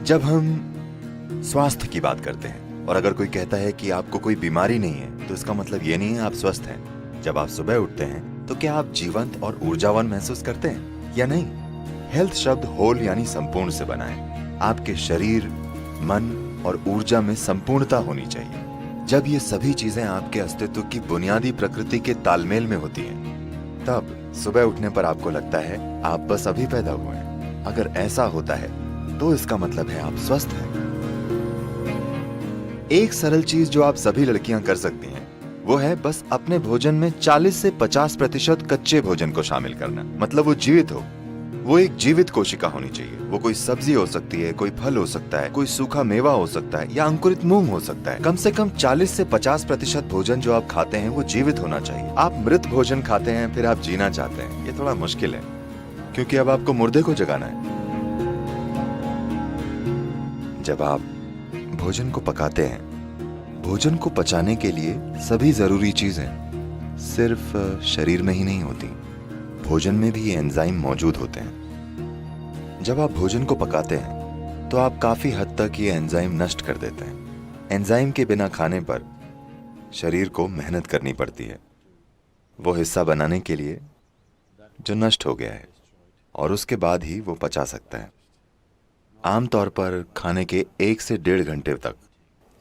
जब हम स्वास्थ्य की बात करते हैं और अगर कोई कहता है कि आपको कोई बीमारी नहीं है, तो इसका मतलब ये नहीं है आप स्वस्थ हैं। जब आप सुबह उठते हैं तो क्या आप जीवंत और ऊर्जावान महसूस करते हैं या नहीं? हेल्थ शब्द होल यानी संपूर्ण से बना है। आपके शरीर, मन और ऊर्जा में संपूर्णता होनी चाहिए। जब ये सभी चीजें आपके अस्तित्व की बुनियादी प्रकृति के तालमेल में होती हैं, तब सुबह उठने पर आपको लगता है आप बस अभी पैदा हुए हैं। अगर ऐसा होता है तो इसका मतलब है आप स्वस्थ हैं। एक सरल चीज जो आप सभी लड़कियां कर सकती हैं वो है बस अपने भोजन में 40 से 50% कच्चे भोजन को शामिल करना। मतलब वो जीवित हो, वो एक जीवित कोशिका होनी चाहिए। वो कोई सब्जी हो सकती है, कोई फल हो सकता है, कोई सूखा मेवा हो सकता है या अंकुरित मूंग हो सकता है। कम से कम 40 से 50% भोजन जो आप खाते हैं वो जीवित होना चाहिए। आप मृत भोजन खाते हैं फिर आप जीना चाहते हैं, ये थोड़ा मुश्किल है, क्योंकि अब आपको मुर्दे को जगाना है। जब आप भोजन को पकाते हैं, भोजन को पचाने के लिए सभी जरूरी चीजें सिर्फ शरीर में ही नहीं होती, भोजन में भी ये एंजाइम मौजूद होते हैं। जब आप भोजन को पकाते हैं तो आप काफी हद तक ये एंजाइम नष्ट कर देते हैं। एंजाइम के बिना खाने पर शरीर को मेहनत करनी पड़ती है वो हिस्सा बनाने के लिए जो नष्ट हो गया है, और उसके बाद ही वो पचा सकता है। आमतौर पर खाने के 1 से 1.5 घंटे तक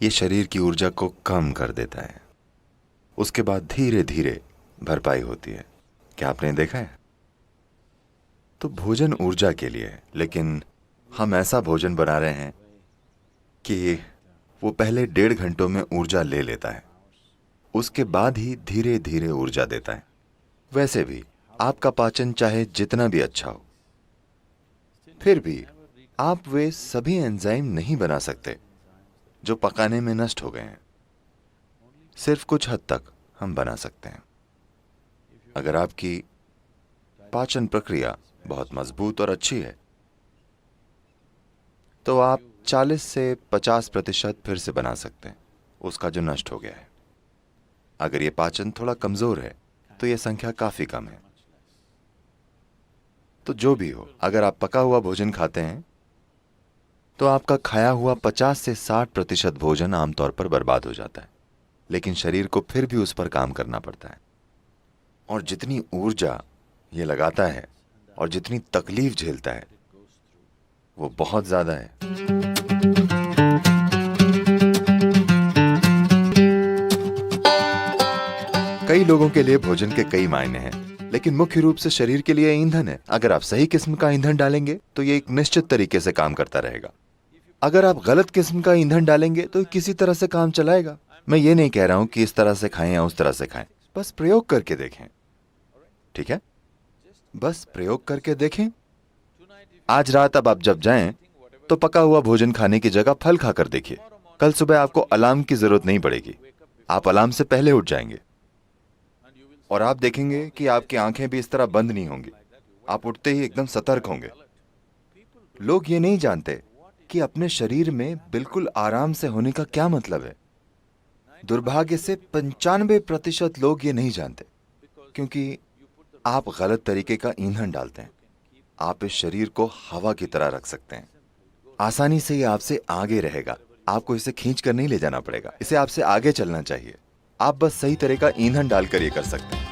ये शरीर की ऊर्जा को कम कर देता है। उसके बाद धीरे धीरे भरपाई होती है। क्या आपने देखा है? तो भोजन ऊर्जा के लिए है, लेकिन हम ऐसा भोजन बना रहे हैं कि वो पहले 1.5 घंटों में ऊर्जा ले लेता है, उसके बाद ही धीरे धीरे ऊर्जा देता है। वैसे भी आपका पाचन चाहे जितना भी अच्छा हो, फिर भी आप वे सभी एंजाइम नहीं बना सकते जो पकाने में नष्ट हो गए हैं। सिर्फ कुछ हद तक हम बना सकते हैं। अगर आपकी पाचन प्रक्रिया बहुत मजबूत और अच्छी है तो आप 40 से 50% फिर से बना सकते हैं उसका जो नष्ट हो गया है। अगर ये पाचन थोड़ा कमजोर है तो यह संख्या काफी कम है। तो जो भी हो, अगर आप पका हुआ भोजन खाते हैं तो आपका खाया हुआ 50 से 60% भोजन आमतौर पर बर्बाद हो जाता है, लेकिन शरीर को फिर भी उस पर काम करना पड़ता है। और जितनी ऊर्जा ये लगाता है और जितनी तकलीफ झेलता है वो बहुत ज्यादा है। कई लोगों के लिए भोजन के कई मायने हैं, लेकिन मुख्य रूप से शरीर के लिए ईंधन है। अगर आप सही किस्म का ईंधन डालेंगे तो ये एक निश्चित तरीके से काम करता रहेगा। अगर आप गलत किस्म का ईंधन डालेंगे तो किसी तरह से काम चलाएगा। मैं ये नहीं कह रहा हूं कि इस तरह से खाएं या उस तरह से खाएं, बस प्रयोग करके देखें। ठीक है, बस प्रयोग करके देखें। आज रात अब आप जब जाएं तो पका हुआ भोजन खाने की जगह फल खाकर देखिए। कल सुबह आपको अलार्म की जरूरत नहीं पड़ेगी, आप अलार्म से पहले उठ जाएंगे और आप देखेंगे कि आपकी आंखें भी इस तरह बंद नहीं होंगी। आप उठते ही एकदम सतर्क होंगे। लोग ये नहीं जानते कि अपने शरीर में बिल्कुल आराम से होने का क्या मतलब है। दुर्भाग्य से 95% लोग ये नहीं जानते, क्योंकि आप गलत तरीके का ईंधन डालते हैं। आप इस शरीर को हवा की तरह रख सकते हैं। आसानी से ये आपसे आगे रहेगा। आपको इसे खींच कर नहीं ले जाना पड़ेगा, इसे आपसे आगे चलना चाहिए। आप बस सही तरह का ईंधन डालकर ये कर सकते हैं।